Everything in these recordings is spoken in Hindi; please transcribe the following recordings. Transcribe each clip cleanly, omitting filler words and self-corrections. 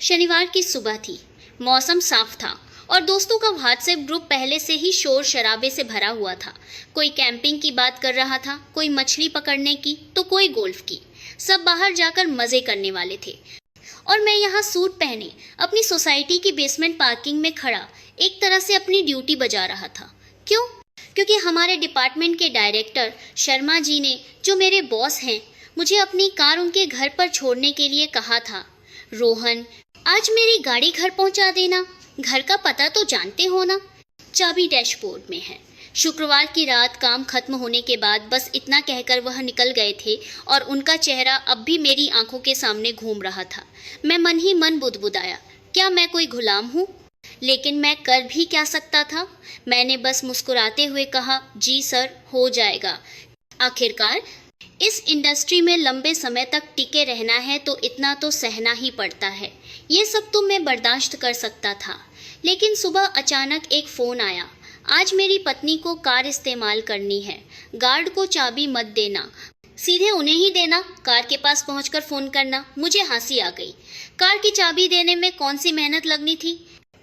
शनिवार की सुबह थी। मौसम साफ था और दोस्तों का व्हाट्सएप ग्रुप पहले से ही शोर शराबे से भरा हुआ था। कोई कैंपिंग की बात कर रहा था, कोई मछली पकड़ने की तो कोई गोल्फ की। सब बाहर जाकर मजे करने वाले थे और मैं यहाँ सूट पहने अपनी सोसाइटी की बेसमेंट पार्किंग में खड़ा एक तरह से अपनी ड्यूटी बजा रहा था। क्यों? क्योंकि हमारे डिपार्टमेंट के डायरेक्टर शर्मा जी ने, जो मेरे बॉस हैं, मुझे अपनी कार उनके घर पर छोड़ने के लिए कहा था। रोहन, आज मेरी गाड़ी घर पहुंचा देना। घर का पता तो जानते हो ना, चाबी डैशबोर्ड में है। शुक्रवार की रात काम खत्म होने के बाद बस इतना कहकर वह निकल गए थे और उनका चेहरा अब भी मेरी आंखों के सामने घूम रहा था। मैं मन ही मन बुदबुदाया, क्या मैं कोई गुलाम हूँ? लेकिन मैं कर भी क्या सकता था? मैंने बस मुस्कुराते हुए कहा, जी सर, हो जाएगा। आखिरकार इस इंडस्ट्री में लंबे समय तक टिके रहना है तो इतना तो सहना ही पड़ता है। ये सब तो मैं बर्दाश्त कर सकता था। लेकिन सुबह अचानक एक फ़ोन आया। आज मेरी पत्नी को कार इस्तेमाल करनी है। गार्ड को चाबी मत देना, सीधे उन्हें ही देना। कार के पास पहुंचकर फ़ोन करना। मुझे हंसी आ गई। कार की चाबी देने में कौन सी मेहनत लगनी थी?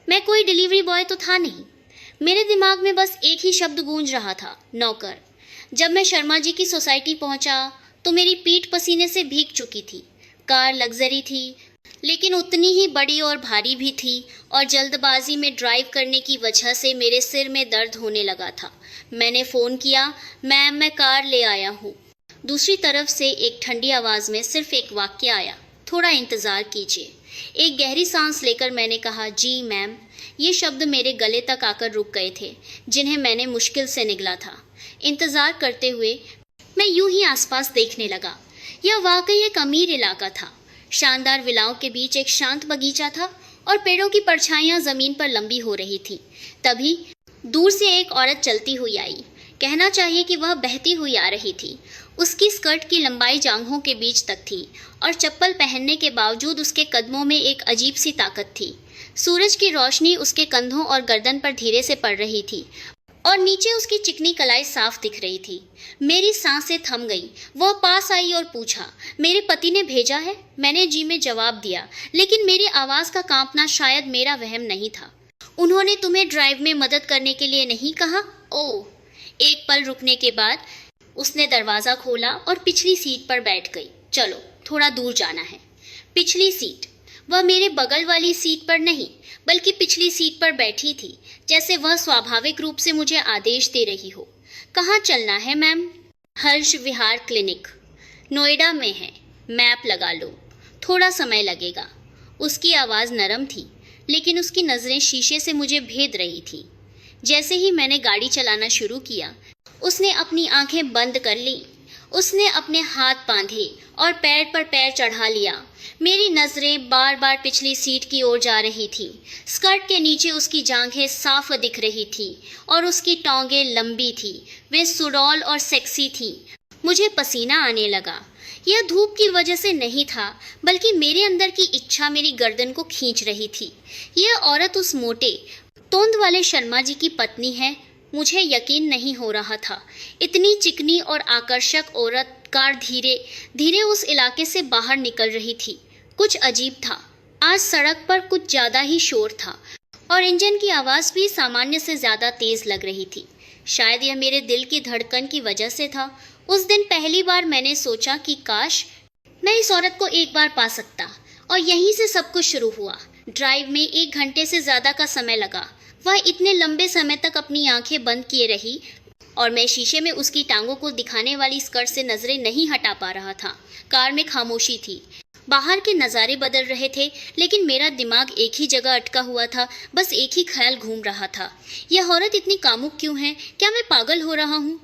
मैं कोई डिलीवरी बॉय तो था नहीं। मेरे दिमाग में बस एक ही शब्द गूंज रहा था, नौकर। जब मैं शर्मा जी की सोसाइटी पहुंचा तो मेरी पीठ पसीने से भीग चुकी थी। कार लग्जरी थी, लेकिन उतनी ही बड़ी और भारी भी थी और जल्दबाजी में ड्राइव करने की वजह से मेरे सिर में दर्द होने लगा था। मैंने फ़ोन किया, मैम मैं कार ले आया हूँ। दूसरी तरफ से एक ठंडी आवाज़ में सिर्फ एक वाक्य आया, थोड़ा इंतज़ार कीजिए। एक गहरी सांस लेकर मैंने कहा, जी मैम। ये शब्द मेरे गले तक आकर रुक गए थे, जिन्हें मैंने मुश्किल से निगला था। इंतज़ार करते हुए मैं यूं ही आसपास देखने लगा। यह वाकई एक अमीर इलाका था। शानदार विलाओं के बीच एक शांत बगीचा था और पेड़ों की परछाइयां ज़मीन पर लंबी हो रही थी। तभी दूर से एक औरत चलती हुई आई। कहना चाहिए कि वह बहती हुई आ रही थी। उसकी स्कर्ट की लंबाई जांघों के बीच तक थी और चप्पल पहनने के बावजूद उसके कदमों में एक अजीब सी ताकत थी। सूरज की रोशनी उसके कंधों और गर्दन पर धीरे से पड़ रही थी और नीचे उसकी चिकनी कलाई साफ दिख रही थी। मेरी सांसें थम गई। वह पास आई और पूछा, मेरे पति ने भेजा है? मैंने जी में जवाब दिया, लेकिन मेरी आवाज़ का कांपना शायद मेरा वहम नहीं था। उन्होंने तुम्हें ड्राइव में मदद करने के लिए नहीं कहा? ओह। एक पल रुकने के बाद उसने दरवाज़ा खोला और पिछली सीट पर बैठ गई। चलो, थोड़ा दूर जाना है। पिछली सीट? वह मेरे बगल वाली सीट पर नहीं, बल्कि पिछली सीट पर बैठी थी, जैसे वह स्वाभाविक रूप से मुझे आदेश दे रही हो। कहाँ चलना है मैम? हर्ष विहार क्लिनिक, नोएडा में है। मैप लगा लो, थोड़ा समय लगेगा। उसकी आवाज़ नरम थी, लेकिन उसकी नज़रें शीशे से मुझे भेद रही थी। जैसे ही मैंने गाड़ी चलाना शुरू किया, उसने अपनी आंखें बंद कर लीं। उसने अपने हाथ बांधे और पैर पर पैर चढ़ा लिया। मेरी नज़रें बार बार पिछली सीट की ओर जा रही थी। स्कर्ट के नीचे उसकी जांघें साफ दिख रही थी और उसकी टौंगें लंबी थी। वे सुडौल और सेक्सी थी। मुझे पसीना आने लगा। यह धूप की वजह से नहीं था, बल्कि मेरे अंदर की इच्छा मेरी गर्दन को खींच रही थी। यह औरत उस मोटे तोंद वाले शर्मा जी की पत्नी है। मुझे यकीन नहीं हो रहा था। इतनी चिकनी और आकर्षक औरत कार धीरे धीरे उस इलाके से बाहर निकल रही थी। कुछ अजीब था। आज सड़क पर कुछ ज़्यादा ही शोर था और इंजन की आवाज़ भी सामान्य से ज़्यादा तेज़ लग रही थी। शायद यह मेरे दिल की धड़कन की वजह से था। उस दिन पहली बार मैंने सोचा कि काश मैं इस औरत को एक बार पा सकता। और यहीं से सब कुछ शुरू हुआ। ड्राइव में 1 घंटे से ज़्यादा का समय लगा। वह इतने लंबे समय तक अपनी आंखें बंद किए रही और मैं शीशे में उसकी टांगों को दिखाने वाली स्कर्ट से नज़रें नहीं हटा पा रहा था। कार में खामोशी थी। बाहर के नज़ारे बदल रहे थे, लेकिन मेरा दिमाग एक ही जगह अटका हुआ था। बस एक ही ख्याल घूम रहा था, यह औरत इतनी कामुक क्यों है? क्या मैं पागल हो रहा हूँ?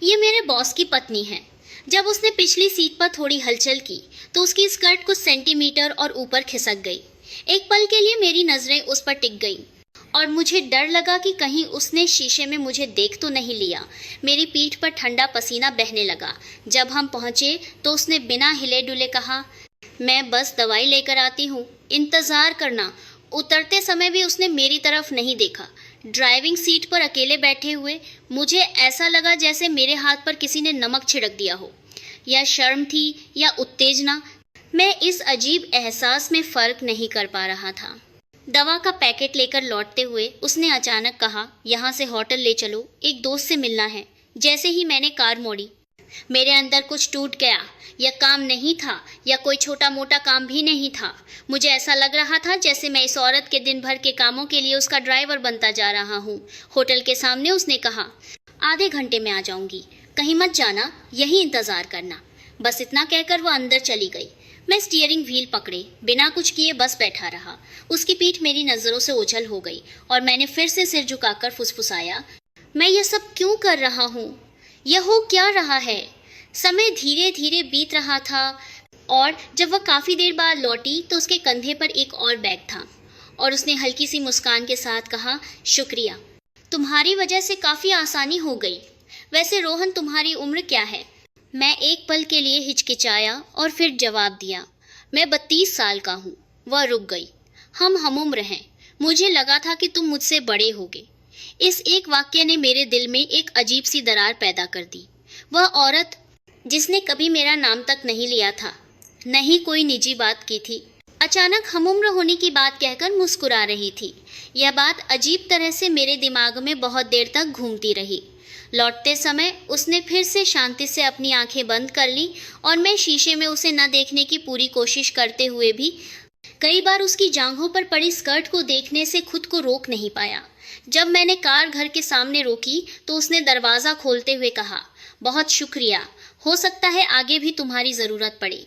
ये मेरे बॉस की पत्नी है। जब उसने पिछली सीट पर थोड़ी हलचल की तो उसकी स्कर्ट कुछ सेंटीमीटर और ऊपर खिसक गई। एक पल के लिए मेरी नज़रें उस पर टिक गईं और मुझे डर लगा कि कहीं उसने शीशे में मुझे देख तो नहीं लिया। मेरी पीठ पर ठंडा पसीना बहने लगा। जब हम पहुँचे तो उसने बिना हिले डुले कहा, मैं बस दवाई लेकर आती हूँ, इंतज़ार करना। उतरते समय भी उसने मेरी तरफ नहीं देखा। ड्राइविंग सीट पर अकेले बैठे हुए मुझे ऐसा लगा जैसे मेरे हाथ पर किसी ने नमक छिड़क दिया हो। या शर्म थी या उत्तेजना, मैं इस अजीब एहसास में फ़र्क नहीं कर पा रहा था। दवा का पैकेट लेकर लौटते हुए उसने अचानक कहा, यहाँ से होटल ले चलो, एक दोस्त से मिलना है। जैसे ही मैंने कार मोड़ी, मेरे अंदर कुछ टूट गया। यह काम नहीं था या कोई छोटा मोटा काम भी नहीं था। मुझे ऐसा लग रहा था जैसे मैं इस औरत के दिन भर के कामों के लिए उसका ड्राइवर बनता जा रहा हूँ। होटल के सामने उसने कहा, आधे घंटे में आ जाऊंगी, कहीं मत जाना, यहीं इंतज़ार करना। बस इतना कहकर वह अंदर चली गई। मैं स्टीयरिंग व्हील पकड़े बिना कुछ किए बस बैठा रहा। उसकी पीठ मेरी नज़रों से ओझल हो गई और मैंने फिर से सिर झुकाकर फुसफुसाया, मैं यह सब क्यों कर रहा हूँ? यह हो क्या रहा है? समय धीरे धीरे बीत रहा था और जब वह काफ़ी देर बाद लौटी तो उसके कंधे पर एक और बैग था और उसने हल्की सी मुस्कान के साथ कहा, शुक्रिया, तुम्हारी वजह से काफ़ी आसानी हो गई। वैसे रोहन, तुम्हारी उम्र क्या है? मैं एक पल के लिए हिचकिचाया और फिर जवाब दिया, मैं 32 साल का हूँ। वह रुक गई। हम उम्र हैं। मुझे लगा था कि तुम मुझसे बड़े होगे। इस एक वाक्य ने मेरे दिल में एक अजीब सी दरार पैदा कर दी। वह औरत जिसने कभी मेरा नाम तक नहीं लिया था, नहीं कोई निजी बात की थी, अचानक हम उम्र होने की बात कहकर मुस्कुरा रही थी। यह बात अजीब तरह से मेरे दिमाग में बहुत देर तक घूमती रही। लौटते समय उसने फिर से शांति से अपनी आंखें बंद कर ली और मैं शीशे में उसे न देखने की पूरी कोशिश करते हुए भी कई बार उसकी जांघों पर पड़ी स्कर्ट को देखने से खुद को रोक नहीं पाया। जब मैंने कार घर के सामने रोकी तो उसने दरवाज़ा खोलते हुए कहा, बहुत शुक्रिया, हो सकता है आगे भी तुम्हारी ज़रूरत पड़े।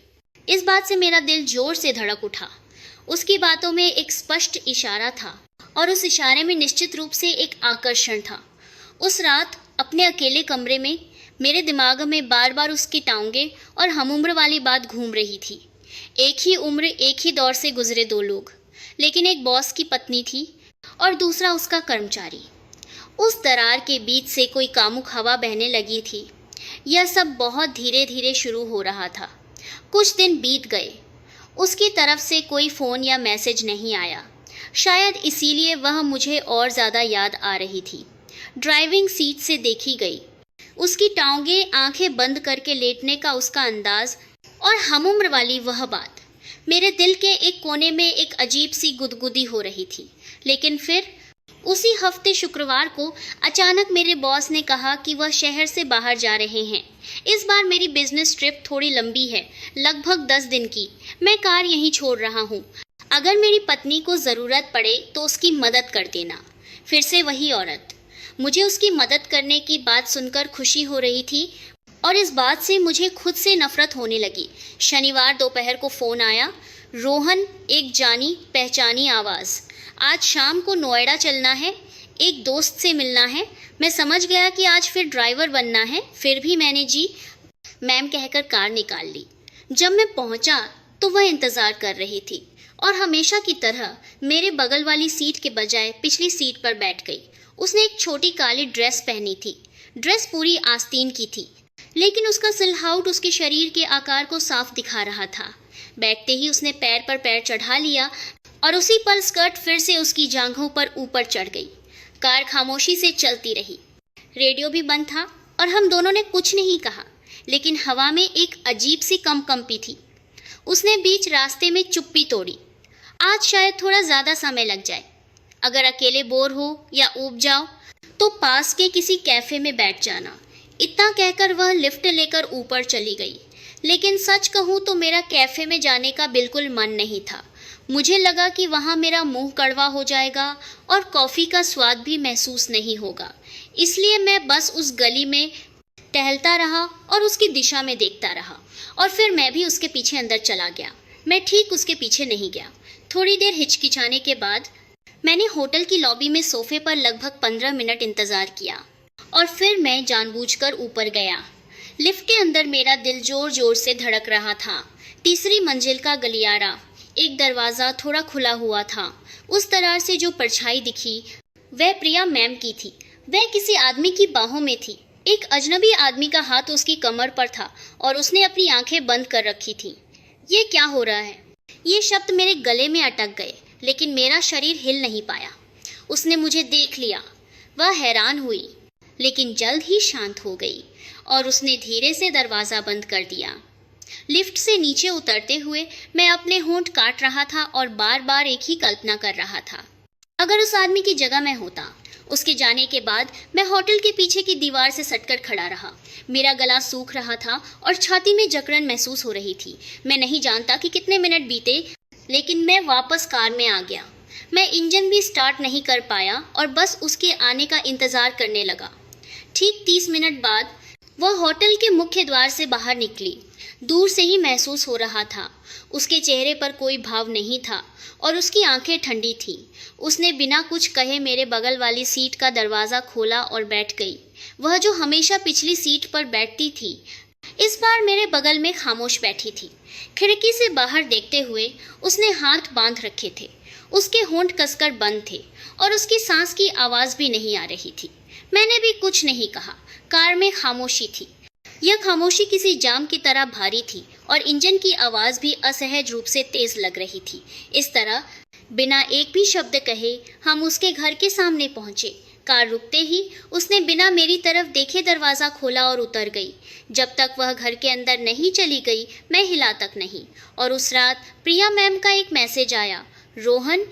इस बात से मेरा दिल जोर से धड़क उठा। उसकी बातों में एक स्पष्ट इशारा था और उस इशारे में निश्चित रूप से एक आकर्षण था। उस रात अपने अकेले कमरे में मेरे दिमाग में बार बार उसकी टांगें और हमउम्र वाली बात घूम रही थी। एक ही उम्र, एक ही दौर से गुजरे दो लोग, लेकिन एक बॉस की पत्नी थी और दूसरा उसका कर्मचारी। उस दरार के बीच से कोई कामुक हवा बहने लगी थी। यह सब बहुत धीरे धीरे शुरू हो रहा था। कुछ दिन बीत गए। उसकी तरफ से कोई फ़ोन या मैसेज नहीं आया। शायद इसीलिए वह मुझे और ज़्यादा याद आ रही थी। ड्राइविंग सीट से देखी गई उसकी टांगें, आंखें बंद करके लेटने का उसका अंदाज और हमउम्र वाली वह बात मेरे दिल के एक कोने में एक अजीब सी गुदगुदी हो रही थी। लेकिन फिर उसी हफ्ते शुक्रवार को अचानक मेरे बॉस ने कहा कि वह शहर से बाहर जा रहे हैं। इस बार मेरी बिजनेस ट्रिप थोड़ी लंबी है, लगभग 10 दिन की। मैं कार यहीं छोड़ रहा हूँ। अगर मेरी पत्नी को ज़रूरत पड़े तो उसकी मदद कर देना। फिर से वही औरत। मुझे उसकी मदद करने की बात सुनकर खुशी हो रही थी और इस बात से मुझे खुद से नफरत होने लगी। शनिवार दोपहर को फ़ोन आया, रोहन, एक जानी पहचानी आवाज़, आज शाम को नोएडा चलना है, एक दोस्त से मिलना है। मैं समझ गया कि आज फिर ड्राइवर बनना है। फिर भी मैंने जी मैम कहकर कार निकाल ली। जब मैं पहुंचा तो वह इंतज़ार कर रही थी और हमेशा की तरह मेरे बगल वाली सीट के बजाय पिछली सीट पर बैठ गई। उसने एक छोटी काली ड्रेस पहनी थी। ड्रेस पूरी आस्तीन की थी, लेकिन उसका सिलहाउट उसके शरीर के आकार को साफ दिखा रहा था। बैठते ही उसने पैर पर पैर चढ़ा लिया और उसी पल स्कर्ट फिर से उसकी जांघों पर ऊपर चढ़ गई। कार खामोशी से चलती रही। रेडियो भी बंद था और हम दोनों ने कुछ नहीं कहा, लेकिन हवा में एक अजीब सी कंपी थी। उसने बीच रास्ते में चुप्पी तोड़ी, आज शायद थोड़ा ज़्यादा समय लग जाए। अगर अकेले बोर हो या ऊब जाओ तो पास के किसी कैफ़े में बैठ जाना। इतना कहकर वह लिफ्ट लेकर ऊपर चली गई। लेकिन सच कहूँ तो मेरा कैफ़े में जाने का बिल्कुल मन नहीं था। मुझे लगा कि वहाँ मेरा मुंह कड़वा हो जाएगा और कॉफ़ी का स्वाद भी महसूस नहीं होगा। इसलिए मैं बस उस गली में टहलता रहा और उसकी दिशा में देखता रहा और फिर मैं भी उसके पीछे अंदर चला गया। मैं ठीक उसके पीछे नहीं गया। थोड़ी देर हिचकिचाने के बाद मैंने होटल की लॉबी में सोफे पर लगभग 15 मिनट इंतज़ार किया और फिर मैं जानबूझकर ऊपर गया। लिफ्ट के अंदर मेरा दिल जोर जोर से धड़क रहा था। तीसरी मंजिल का गलियारा, एक दरवाज़ा थोड़ा खुला हुआ था। उस दरार से जो परछाई दिखी वह प्रिया मैम की थी। वह किसी आदमी की बाहों में थी। एक अजनबी आदमी का हाथ उसकी कमर पर था और उसने अपनी आंखें बंद कर रखी थी। ये क्या हो रहा है? ये शब्द मेरे गले में अटक गए, लेकिन मेरा शरीर हिल नहीं पाया। उसने मुझे देख लिया। वह हैरान हुई, लेकिन जल्द ही शांत हो गई और उसने धीरे से दरवाज़ा बंद कर दिया। लिफ्ट से नीचे उतरते हुए मैं अपने होंठ काट रहा था और बार बार एक ही कल्पना कर रहा था। अगर उस आदमी की जगह मैं होता। उसके जाने के बाद मैं होटल के पीछे की दीवार से सटकर खड़ा रहा। मेरा गला सूख रहा था और छाती में जकड़न महसूस हो रही थी। मैं नहीं जानता कि कितने मिनट बीते, लेकिन मैं वापस कार में आ गया। मैं इंजन भी स्टार्ट नहीं कर पाया और बस उसके आने का इंतज़ार करने लगा। ठीक 30 मिनट बाद वह होटल के मुख्य द्वार से बाहर निकली। दूर से ही महसूस हो रहा था। उसके चेहरे पर कोई भाव नहीं था और उसकी आंखें ठंडी थीं। उसने बिना कुछ कहे मेरे बगल वाली सीट का दरवाज़ा खोला और बैठ गई। वह जो हमेशा पिछली सीट पर बैठती थी, इस बार मेरे बगल में खामोश बैठी थी। खिड़की से बाहर देखते हुए उसने हाथ बांध रखे थे। उसके होंठ कसकर बंद थे और उसकी सांस की आवाज़ भी नहीं आ रही थी। मैंने भी कुछ नहीं कहा। कार में खामोशी थी। यह खामोशी किसी जाम की तरह भारी थी और इंजन की आवाज़ भी असहज रूप से तेज लग रही थी। इस तरह बिना एक भी शब्द कहे हम उसके घर के सामने पहुंचे। कार रुकते ही उसने बिना मेरी तरफ देखे दरवाज़ा खोला और उतर गई। जब तक वह घर के अंदर नहीं चली गई, मैं हिला तक नहीं। और उस रात प्रिया मैम का एक मैसेज आया, रोहन,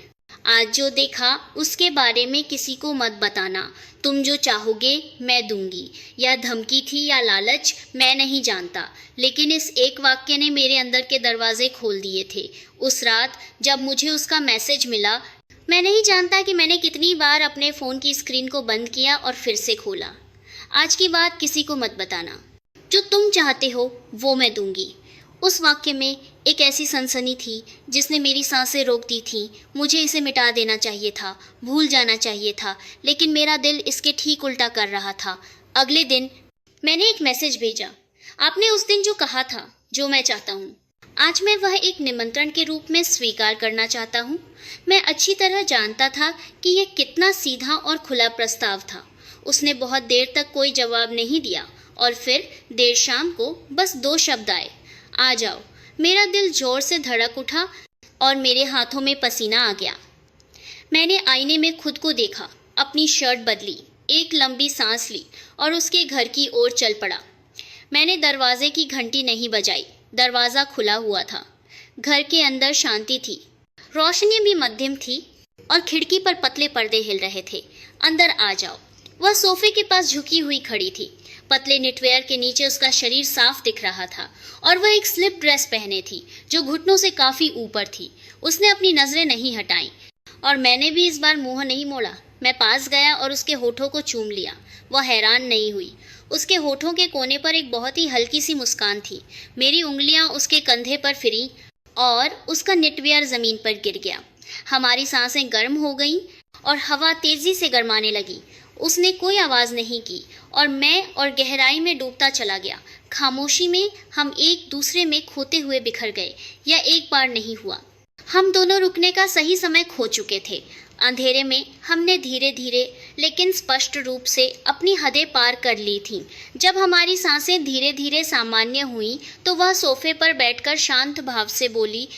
आज जो देखा उसके बारे में किसी को मत बताना। तुम जो चाहोगे मैं दूंगी। यह धमकी थी या लालच, मैं नहीं जानता, लेकिन इस एक वाक्य ने मेरे अंदर के दरवाजे खोल दिए थे। उस रात जब मुझे उसका मैसेज मिला, मैं नहीं जानता कि मैंने कितनी बार अपने फ़ोन की स्क्रीन को बंद किया और फिर से खोला। आज की बात किसी को मत बताना। जो तुम चाहते हो वो मैं दूंगी। उस वाक्य में एक ऐसी सनसनी थी जिसने मेरी सांसें रोक दी थीं। मुझे इसे मिटा देना चाहिए था, भूल जाना चाहिए था, लेकिन मेरा दिल इसके ठीक उल्टा कर रहा था। अगले दिन मैंने एक मैसेज भेजा, आपने उस दिन जो कहा था, जो मैं चाहता हूँ, आज मैं वह एक निमंत्रण के रूप में स्वीकार करना चाहता हूँ। मैं अच्छी तरह जानता था कि यह कितना सीधा और खुला प्रस्ताव था। उसने बहुत देर तक कोई जवाब नहीं दिया और फिर देर शाम को बस 2 शब्द आए, आ जाओ। मेरा दिल जोर से धड़क उठा और मेरे हाथों में पसीना आ गया। मैंने आईने में खुद को देखा, अपनी शर्ट बदली, एक लंबी सांस ली और उसके घर की ओर चल पड़ा। मैंने दरवाजे की घंटी नहीं बजाई। दरवाज़ा खुला हुआ था। घर के अंदर शांति थी। रोशनी भी मध्यम थी और खिड़की पर पतले पर्दे हिल रहे थे। अंदर आ जाओ। वह सोफे के पास झुकी हुई खड़ी थी। पतले निटवेयर के नीचे उसका शरीर साफ दिख रहा था और वह एक स्लिप ड्रेस पहने थी जो घुटनों से काफ़ी ऊपर थी। उसने अपनी नज़रें नहीं हटाईं और मैंने भी इस बार मुंह नहीं मोड़ा। मैं पास गया और उसके होठों को चूम लिया। वह हैरान नहीं हुई। उसके होठों के कोने पर एक बहुत ही हल्की सी मुस्कान थी। मेरी उंगलियां उसके कंधे पर फिरी और उसका निटवेयर ज़मीन पर गिर गया। हमारी सांसें गर्म हो गईं और हवा तेज़ी से गरमाने लगी। उसने कोई आवाज़ नहीं की और मैं और गहराई में डूबता चला गया। खामोशी में हम एक दूसरे में खोते हुए बिखर गए। यह एक बार नहीं हुआ। हम दोनों रुकने का सही समय खो चुके थे। अंधेरे में हमने धीरे धीरे लेकिन स्पष्ट रूप से अपनी हदें पार कर ली थीं। जब हमारी सांसें धीरे धीरे सामान्य हुईं तो वह सोफे पर बैठकर शांत भाव से बोली,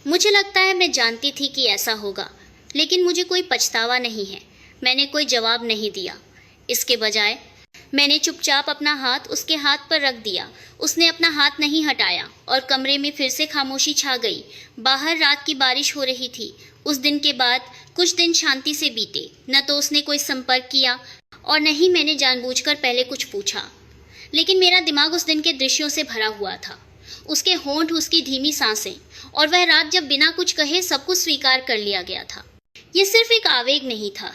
मुझे लगता है मैं जानती थी कि ऐसा होगा, लेकिन मुझे कोई पछतावा नहीं है। मैंने कोई जवाब नहीं दिया। इसके बजाय मैंने चुपचाप अपना हाथ उसके हाथ पर रख दिया। उसने अपना हाथ नहीं हटाया और कमरे में फिर से खामोशी छा गई। बाहर रात की बारिश हो रही थी। उस दिन के बाद कुछ दिन शांति से बीते। न तो उसने कोई संपर्क किया और न ही मैंने जानबूझकर पहले कुछ पूछा, लेकिन मेरा दिमाग उस दिन के दृश्यों से भरा हुआ था। उसके होंठ, उसकी धीमी सांसें और वह रात जब बिना कुछ कहे सब कुछ स्वीकार कर लिया गया था। ये सिर्फ एक आवेग नहीं था।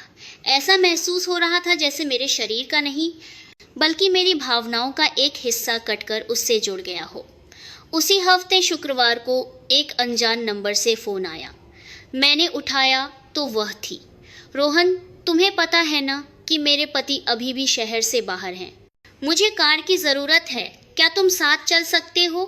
ऐसा महसूस हो रहा था जैसे मेरे शरीर का नहीं, बल्कि मेरी भावनाओं का एक हिस्सा कटकर उससे जुड़ गया हो। उसी हफ्ते शुक्रवार को एक अनजान नंबर से फ़ोन आया। मैंने उठाया तो वह थी। रोहन, तुम्हें पता है ना कि मेरे पति अभी भी शहर से बाहर हैं। मुझे कार की ज़रूरत है, क्या तुम साथ चल सकते हो?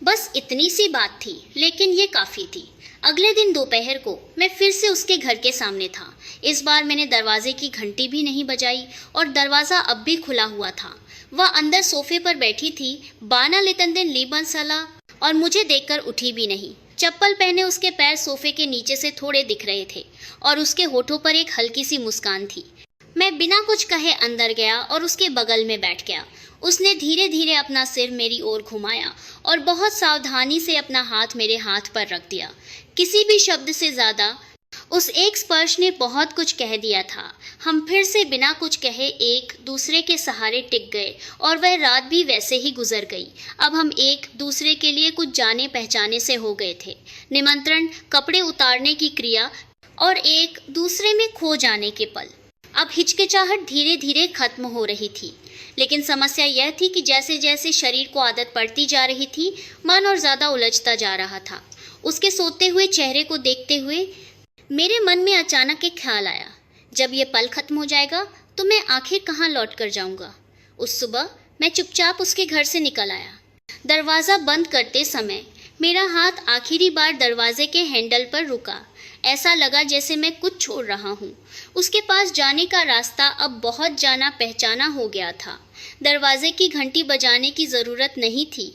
बस इतनी सी बात थी, लेकिन ये काफ़ी थी। अगले दिन दोपहर को मैं फिर से उसके घर के सामने था। इस बार मैंने दरवाजे की घंटी भी नहीं बजाई और दरवाज़ा अब भी खुला हुआ था। वह अंदर सोफे पर बैठी थी, बाना लेतंदेन लीबन सला, और मुझे देखकर उठी भी नहीं। चप्पल पहने उसके पैर सोफे के नीचे से थोड़े दिख रहे थे और उसके होठों पर एक हल्की सी मुस्कान थी। मैं बिना कुछ कहे अंदर गया और उसके बगल में बैठ गया। उसने धीरे धीरे अपना सिर मेरी ओर घुमाया और बहुत सावधानी से अपना हाथ मेरे हाथ पर रख दिया। किसी भी शब्द से ज्यादा उस एक स्पर्श ने बहुत कुछ कह दिया था। हम फिर से बिना कुछ कहे एक दूसरे के सहारे टिक गए और वह रात भी वैसे ही गुजर गई। अब हम एक दूसरे के लिए कुछ जाने पहचाने से हो गए थे। निमंत्रण, कपड़े उतारने की क्रिया और एक दूसरे में खो जाने के पल। अब हिचकिचाहट धीरे धीरे खत्म हो रही थी, लेकिन समस्या यह थी कि जैसे जैसे शरीर को आदत पड़ती जा रही थी, मन और ज़्यादा उलझता जा रहा था। उसके सोते हुए चेहरे को देखते हुए मेरे मन में अचानक एक ख्याल आया, जब ये पल खत्म हो जाएगा तो मैं आखिर कहाँ लौट कर जाऊँगा। उस सुबह मैं चुपचाप उसके घर से निकल आया। दरवाज़ा बंद करते समय मेरा हाथ आखिरी बार दरवाजे के हैंडल पर रुका। ऐसा लगा जैसे मैं कुछ छोड़ रहा हूँ। उसके पास जाने का रास्ता अब बहुत जाना पहचाना हो गया था। दरवाजे की घंटी बजाने की ज़रूरत नहीं थी।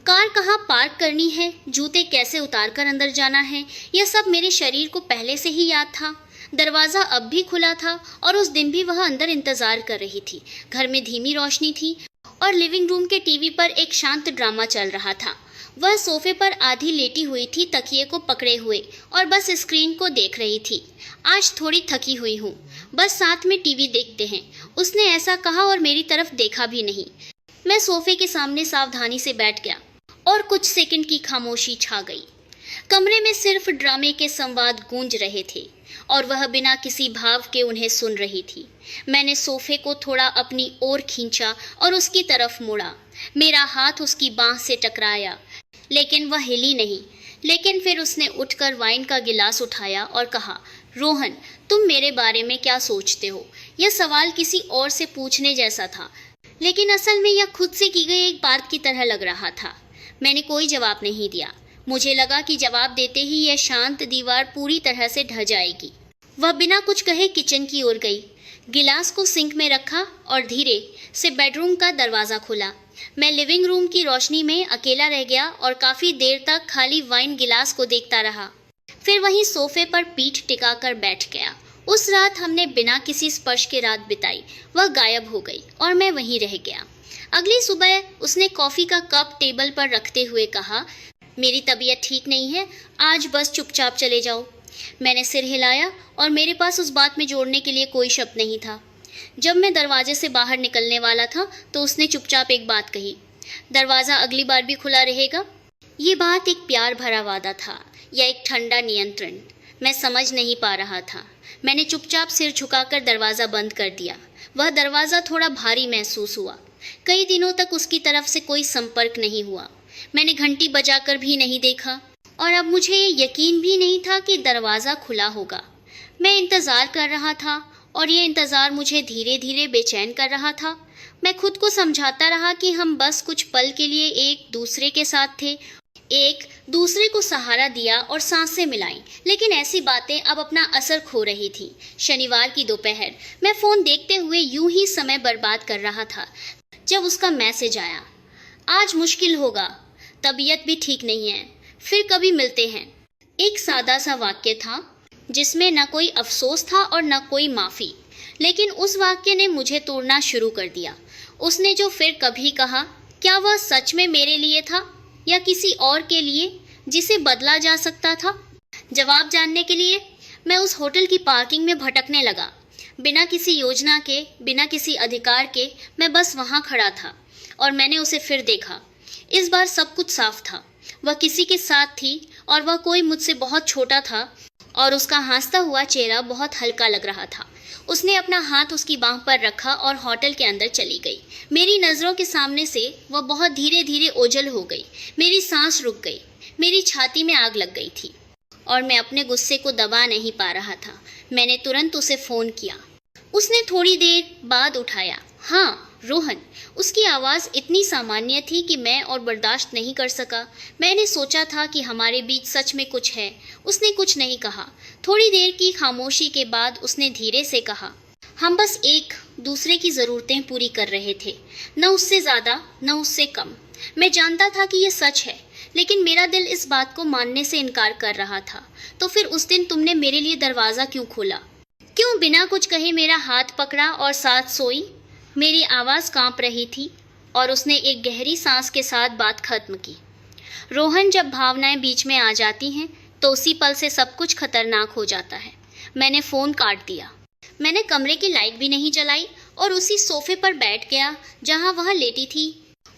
कार कहाँ पार्क करनी है, जूते कैसे उतारकर अंदर जाना है, यह सब मेरे शरीर को पहले से ही याद था। दरवाज़ा अब भी खुला था और उस दिन भी वह अंदर इंतज़ार कर रही थी। घर में धीमी रोशनी थी और लिविंग रूम के टीवी पर एक शांत ड्रामा चल रहा था। वह सोफे पर आधी लेटी हुई थी, तकिए को पकड़े हुए, और बस स्क्रीन को देख रही थी। आज थोड़ी थकी हुई हूँ, बस साथ में टीवी देखते हैं, उसने ऐसा कहा और मेरी तरफ देखा भी नहीं। मैं सोफे के सामने सावधानी से बैठ गया और कुछ सेकंड की खामोशी छा गई। कमरे में सिर्फ ड्रामे के संवाद गूंज रहे थे और वह बिना किसी भाव के उन्हें सुन रही थी। मैंने सोफे को थोड़ा अपनी ओर खींचा और उसकी तरफ मुड़ा। मेरा हाथ उसकी बांह से टकराया, लेकिन वह हिली नहीं। लेकिन फिर उसने उठकर वाइन का गिलास उठाया और कहा, रोहन, तुम मेरे बारे में क्या सोचते हो? यह सवाल किसी और से पूछने जैसा था, लेकिन असल में यह खुद से की गई एक बात की तरह लग रहा था। मैंने कोई जवाब नहीं दिया। मुझे लगा कि जवाब देते ही यह शांत दीवार पूरी तरह से ढह जाएगी। वह बिना कुछ कहे किचन की ओर गई, गिलास को सिंक में रखा और धीरे से बेडरूम का दरवाज़ा खोला। मैं लिविंग रूम की रोशनी में अकेला रह गया और काफ़ी देर तक खाली वाइन गिलास को देखता रहा। फिर वहीं सोफे पर पीठ टिकाकर बैठ गया। उस रात हमने बिना किसी स्पर्श के रात बिताई। वह गायब हो गई और मैं वहीं रह गया। अगली सुबह उसने कॉफ़ी का कप टेबल पर रखते हुए कहा, मेरी तबीयत ठीक नहीं है, आज बस चुपचाप चले जाओ। मैंने सिर हिलाया और मेरे पास उस बात में जोड़ने के लिए कोई शब्द नहीं था। जब मैं दरवाजे से बाहर निकलने वाला था तो उसने चुपचाप एक बात कही, दरवाज़ा अगली बार भी खुला रहेगा। ये बात एक प्यार भरा वादा था या एक ठंडा नियंत्रण, मैं समझ नहीं पा रहा था। मैंने चुपचाप सिर झुकाकर दरवाज़ा बंद कर दिया। वह दरवाज़ा थोड़ा भारी महसूस हुआ। कई दिनों तक उसकी तरफ से कोई संपर्क नहीं हुआ। मैंने घंटी बजाकर भी नहीं देखा और अब मुझे ये यकीन भी नहीं था कि दरवाज़ा खुला होगा। मैं इंतज़ार कर रहा था और ये इंतज़ार मुझे धीरे धीरे बेचैन कर रहा था। मैं खुद को समझाता रहा कि हम बस कुछ पल के लिए एक दूसरे के साथ थे, एक दूसरे को सहारा दिया और सांसें मिलाईं, लेकिन ऐसी बातें अब अपना असर खो रही थी। शनिवार की दोपहर मैं फ़ोन देखते हुए यूं ही समय बर्बाद कर रहा था जब उसका मैसेज आया, आज मुश्किल होगा, तबीयत भी ठीक नहीं है, फिर कभी मिलते हैं। एक सादा सा वाक्य था जिसमें न कोई अफसोस था और न कोई माफ़ी, लेकिन उस वाक्य ने मुझे तोड़ना शुरू कर दिया। उसने जो फिर कभी कहा, क्या वह सच में मेरे लिए था या किसी और के लिए जिसे बदला जा सकता था? जवाब जानने के लिए मैं उस होटल की पार्किंग में भटकने लगा। बिना किसी योजना के, बिना किसी अधिकार के, मैं बस वहाँ खड़ा था और मैंने उसे फिर देखा। इस बार सब कुछ साफ था। वह किसी के साथ थी और वह कोई मुझसे बहुत छोटा था और उसका हंसता हुआ चेहरा बहुत हल्का लग रहा था। उसने अपना हाथ उसकी बांह पर रखा और होटल के अंदर चली गई। मेरी नज़रों के सामने से वह बहुत धीरे धीरे ओझल हो गई। मेरी सांस रुक गई, मेरी छाती में आग लग गई थी और मैं अपने गुस्से को दबा नहीं पा रहा था। मैंने तुरंत उसे फ़ोन किया। उसने थोड़ी देर बाद उठाया। हाँ, रोहन। उसकी आवाज़ इतनी सामान्य थी कि मैं और बर्दाश्त नहीं कर सका। मैंने सोचा था कि हमारे बीच सच में कुछ है। उसने कुछ नहीं कहा। थोड़ी देर की खामोशी के बाद उसने धीरे से कहा, हम बस एक दूसरे की ज़रूरतें पूरी कर रहे थे, न उससे ज़्यादा न उससे कम। मैं जानता था कि यह सच है, लेकिन मेरा दिल इस बात को मानने से इनकार कर रहा था। तो फिर उस दिन तुमने मेरे लिए दरवाज़ा क्यों खोला? क्यों बिना कुछ कहे मेरा हाथ पकड़ा और साथ सोई? मेरी आवाज़ कांप रही थी और उसने एक गहरी सांस के साथ बात खत्म की। रोहन, जब भावनाएं बीच में आ जाती हैं तो उसी पल से सब कुछ खतरनाक हो जाता है। मैंने फ़ोन काट दिया। मैंने कमरे की लाइट भी नहीं जलाई और उसी सोफे पर बैठ गया जहां वह लेटी थी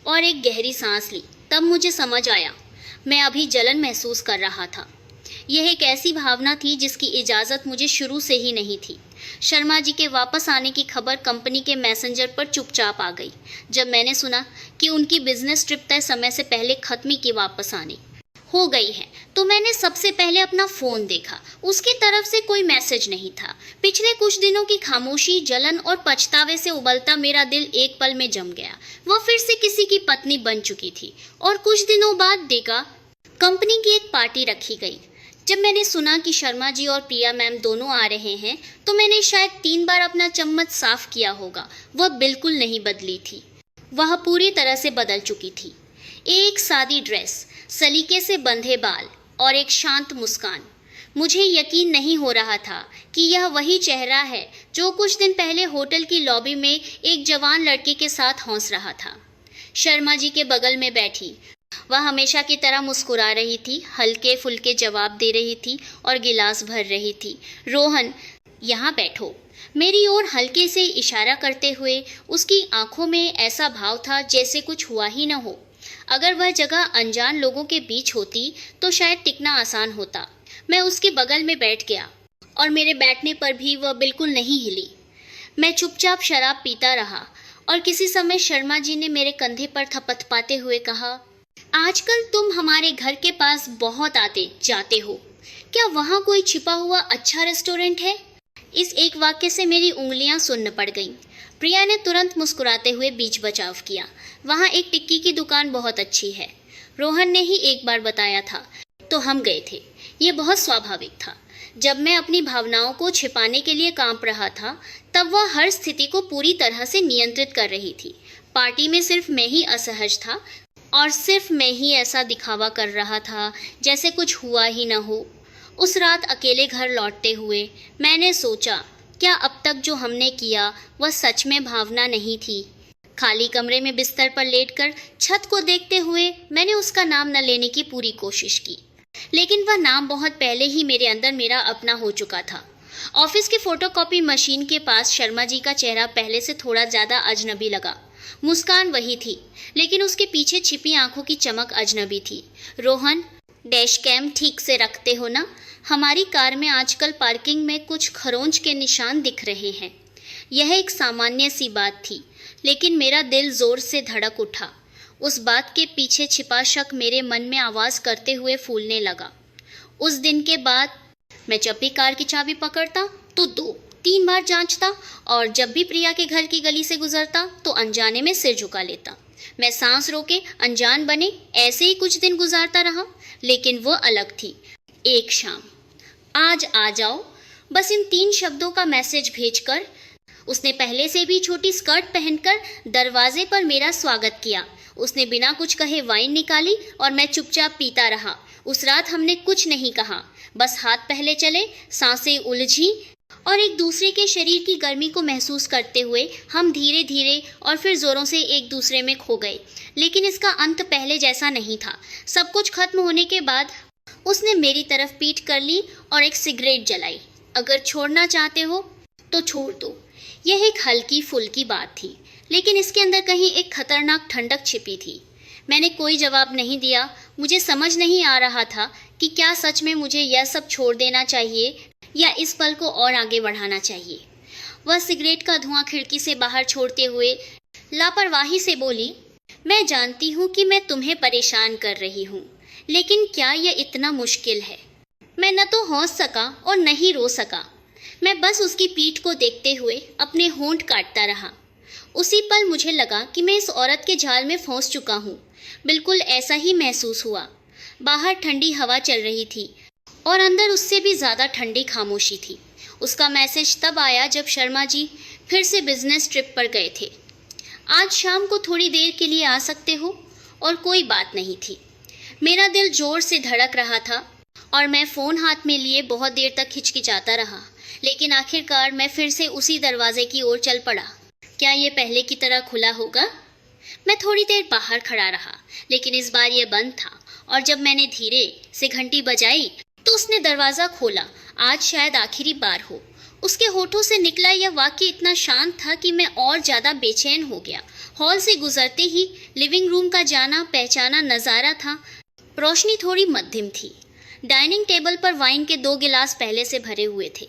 और एक गहरी सांस ली। तब मुझे समझ आया, मैं अभी जलन महसूस कर रहा था। यह एक ऐसी भावना थी जिसकी इजाज़त मुझे शुरू से ही नहीं थी। शर्मा जी के वापस आने की खबर कंपनी के मैसेंजर पर चुपचाप आ गई। जब मैंने सुना कि उनकी बिजनेस ट्रिप तय समय से पहले खत्म की वापस आने हो गई है, तो मैंने सबसे पहले अपना फ़ोन देखा। उसकी तरफ से कोई मैसेज नहीं था। पिछले कुछ दिनों की खामोशी, जलन और पछतावे से उबलता मेरा दिल एक पल में जम गया। वह फिर से किसी की पत्नी बन चुकी थी और कुछ दिनों बाद देखा कंपनी की एक पार्टी रखी गई। जब मैंने सुना कि शर्मा जी और प्रिया मैम दोनों आ रहे हैं तो मैंने शायद 3 बार अपना चम्मच साफ किया होगा। वह बिल्कुल नहीं बदली थी, वह पूरी तरह से बदल चुकी थी। एक सादी ड्रेस, सलीके से बंधे बाल और एक शांत मुस्कान। मुझे यकीन नहीं हो रहा था कि यह वही चेहरा है जो कुछ दिन पहले होटल की लॉबी में एक जवान लड़के के साथ हंस रहा था। शर्मा जी के बगल में बैठी वह हमेशा की तरह मुस्कुरा रही थी, हल्के फुल्के जवाब दे रही थी और गिलास भर रही थी। रोहन, यहाँ बैठो, मेरी ओर हल्के से इशारा करते हुए। उसकी आंखों में ऐसा भाव था जैसे कुछ हुआ ही न हो। अगर वह जगह अनजान लोगों के बीच होती तो शायद टिकना आसान होता। मैं उसके बगल में बैठ गया और मेरे बैठने पर भी वह बिल्कुल नहीं हिली। मैं चुपचाप शराब पीता रहा और किसी समय शर्मा जी ने मेरे कंधे पर थपथपाते हुए कहा, आजकल तुम हमारे घर के पास बहुत आते जाते हो, क्या वहाँ कोई छिपा हुआ अच्छा रेस्टोरेंट है? इस एक वाक्य से मेरी उंगलियां सुन्न पड़ गईं। प्रिया ने तुरंत मुस्कुराते हुए बीच बचाव किया, वहाँ एक टिक्की की दुकान बहुत अच्छी है। रोहन ने ही एक बार बताया था तो हम गए थे। ये बहुत स्वाभाविक था। जब मैं अपनी भावनाओं को छिपाने के लिए कांप रहा था तब वह हर स्थिति को पूरी तरह से नियंत्रित कर रही थी। पार्टी में सिर्फ मैं ही असहज था और सिर्फ मैं ही ऐसा दिखावा कर रहा था जैसे कुछ हुआ ही न हो। उस रात अकेले घर लौटते हुए मैंने सोचा, क्या अब तक जो हमने किया वह सच में भावना नहीं थी? खाली कमरे में बिस्तर पर लेटकर छत को देखते हुए मैंने उसका नाम न लेने की पूरी कोशिश की, लेकिन वह नाम बहुत पहले ही मेरे अंदर मेरा अपना हो चुका था। ऑफिस की फोटोकॉपी मशीन के पास शर्मा जी का चेहरा पहले से थोड़ा ज़्यादा अजनबी लगा। मुस्कान वही थी, लेकिन उसके पीछे छिपी आंखों की चमक अजनबी थी। रोहन, डैश कैम ठीक से रखते हो ना? हमारी कार में आजकल पार्किंग में कुछ खरोंच के निशान दिख रहे हैं। यह एक सामान्य सी बात थी, लेकिन मेरा दिल जोर से धड़क उठा। उस बात के पीछे छिपा शक मेरे मन में आवाज़ करते हुए फूलने लगा। उस दिन के बाद मैं जब भी कार की चाबी पकड़ता तो 2-3 बार जांचता और जब भी प्रिया के घर की गली से गुजरता तो अनजाने में सिर झुका लेता। मैं सांस रोके अनजान बने ऐसे ही कुछ दिन गुजारता रहा, लेकिन वो अलग थी। एक शाम, आज आ जाओ, बस इन 3 शब्दों का मैसेज भेजकर उसने पहले से भी छोटी स्कर्ट पहनकर दरवाजे पर मेरा स्वागत किया। उसने बिना कुछ कहे वाइन निकाली और मैं चुपचाप पीता रहा। उस रात हमने कुछ नहीं कहा, बस हाथ पहले चले, सांसें उलझी और एक दूसरे के शरीर की गर्मी को महसूस करते हुए हम धीरे धीरे और फिर जोरों से एक दूसरे में खो गए। लेकिन इसका अंत पहले जैसा नहीं था। सब कुछ खत्म होने के बाद उसने मेरी तरफ पीठ कर ली और एक सिगरेट जलाई। अगर छोड़ना चाहते हो तो छोड़ दो। यह एक हल्की फुल्की बात थी, लेकिन इसके अंदर कहीं एक खतरनाक ठंडक छिपी थी। मैंने कोई जवाब नहीं दिया। मुझे समझ नहीं आ रहा था कि क्या सच में मुझे यह सब छोड़ देना चाहिए या इस पल को और आगे बढ़ाना चाहिए। वह सिगरेट का धुआं खिड़की से बाहर छोड़ते हुए लापरवाही से बोली, मैं जानती हूँ कि मैं तुम्हें परेशान कर रही हूँ, लेकिन क्या यह इतना मुश्किल है? मैं न तो हंस सका और न ही रो सका। मैं बस उसकी पीठ को देखते हुए अपने होंठ काटता रहा। उसी पल मुझे लगा कि मैं इस औरत के जाल में फंस चुका हूँ। बिल्कुल ऐसा ही महसूस हुआ। बाहर ठंडी हवा चल रही थी और अंदर उससे भी ज़्यादा ठंडी खामोशी थी। उसका मैसेज तब आया जब शर्मा जी फिर से बिजनेस ट्रिप पर गए थे। आज शाम को थोड़ी देर के लिए आ सकते हो? और कोई बात नहीं थी। मेरा दिल जोर से धड़क रहा था और मैं फ़ोन हाथ में लिए बहुत देर तक हिचकिचाता रहा, लेकिन आखिरकार मैं फिर से उसी दरवाजे की ओर चल पड़ा। क्या ये पहले की तरह खुला होगा? मैं थोड़ी देर बाहर खड़ा रहा, लेकिन इस बार यह बंद था और जब मैंने धीरे से घंटी बजाई तो उसने दरवाज़ा खोला। आज शायद आखिरी बार हो। उसके होठों से निकला यह वाक्य इतना शांत था कि मैं और ज़्यादा बेचैन हो गया। हॉल से गुजरते ही लिविंग रूम का जाना पहचाना नज़ारा था। रोशनी थोड़ी मध्यम थी। डाइनिंग टेबल पर वाइन के 2 गिलास पहले से भरे हुए थे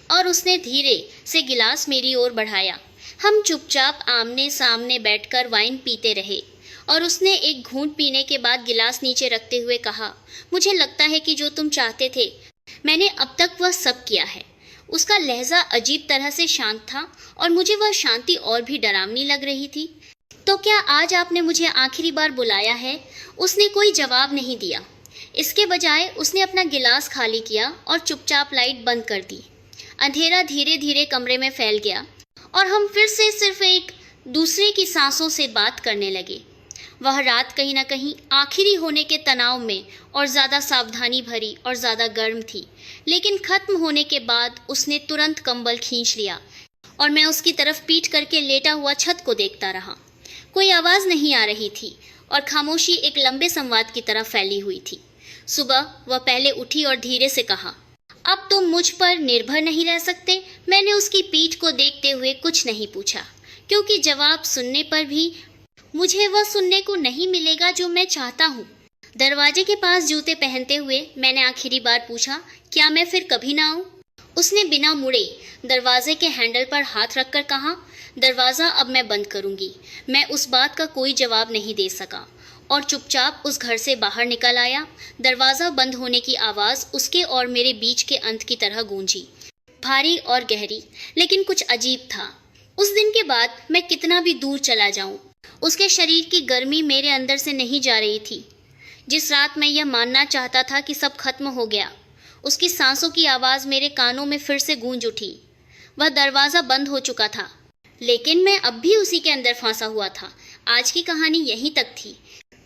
और उसने धीरे से गिलास मेरी ओर बढ़ाया। हम चुपचाप आमने सामने बैठकर वाइन पीते रहे और उसने एक घूंट पीने के बाद गिलास नीचे रखते हुए कहा, मुझे लगता है कि जो तुम चाहते थे मैंने अब तक वह सब किया है। उसका लहजा अजीब तरह से शांत था और मुझे वह शांति और भी डरावनी लग रही थी। तो क्या आज आपने मुझे आखिरी बार बुलाया है? उसने कोई जवाब नहीं दिया। इसके बजाय उसने अपना गिलास खाली किया और चुपचाप लाइट बंद कर दी। अंधेरा धीरे धीरे कमरे में फैल गया और हम फिर से सिर्फ एक दूसरे की सांसों से बात करने लगे। वह रात कहीं ना कहीं आखिरी होने के तनाव में और ज़्यादा सावधानी भरी और ज़्यादा गर्म थी, लेकिन ख़त्म होने के बाद उसने तुरंत कंबल खींच लिया और मैं उसकी तरफ पीठ करके लेटा हुआ छत को देखता रहा। कोई आवाज़ नहीं आ रही थी और खामोशी एक लंबे संवाद की तरह फैली हुई थी। सुबह वह पहले उठी और धीरे से कहा, अब तुम मुझ पर निर्भर नहीं रह सकते। मैंने उसकी पीठ को देखते हुए कुछ नहीं पूछा, क्योंकि जवाब सुनने पर भी मुझे वह सुनने को नहीं मिलेगा जो मैं चाहता हूँ। दरवाजे के पास जूते पहनते हुए मैंने आखिरी बार पूछा, क्या मैं फिर कभी ना आऊँ? उसने बिना मुड़े दरवाजे के हैंडल पर हाथ रखकर कहा, दरवाज़ा अब मैं बंद करूँगी। मैं उस बात का कोई जवाब नहीं दे सका और चुपचाप उस घर से बाहर निकल आया। दरवाज़ा बंद होने की आवाज़ उसके और मेरे बीच के अंत की तरह गूंजी, भारी और गहरी, लेकिन कुछ अजीब था। उस दिन के बाद मैं कितना भी दूर चला जाऊं, उसके शरीर की गर्मी मेरे अंदर से नहीं जा रही थी। जिस रात मैं यह मानना चाहता था कि सब खत्म हो गया, उसकी सांसों की आवाज़ मेरे कानों में फिर से गूंज उठी। वह दरवाज़ा बंद हो चुका था, लेकिन मैं अब भी उसी के अंदर फंसा हुआ था। आज की कहानी यहीं तक थी।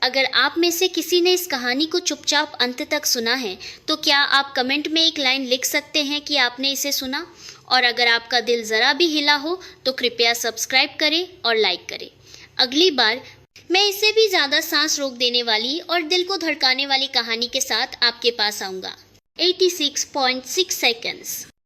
अगर आप में से किसी ने इस कहानी को चुपचाप अंत तक सुना है, तो क्या आप कमेंट में एक लाइन लिख सकते हैं कि आपने इसे सुना? और अगर आपका दिल ज़रा भी हिला हो तो कृपया सब्सक्राइब करें और लाइक करें। अगली बार मैं इससे भी ज़्यादा सांस रोक देने वाली और दिल को धड़काने वाली कहानी के साथ आपके पास आऊँगा। 86.6 सेकंड्स।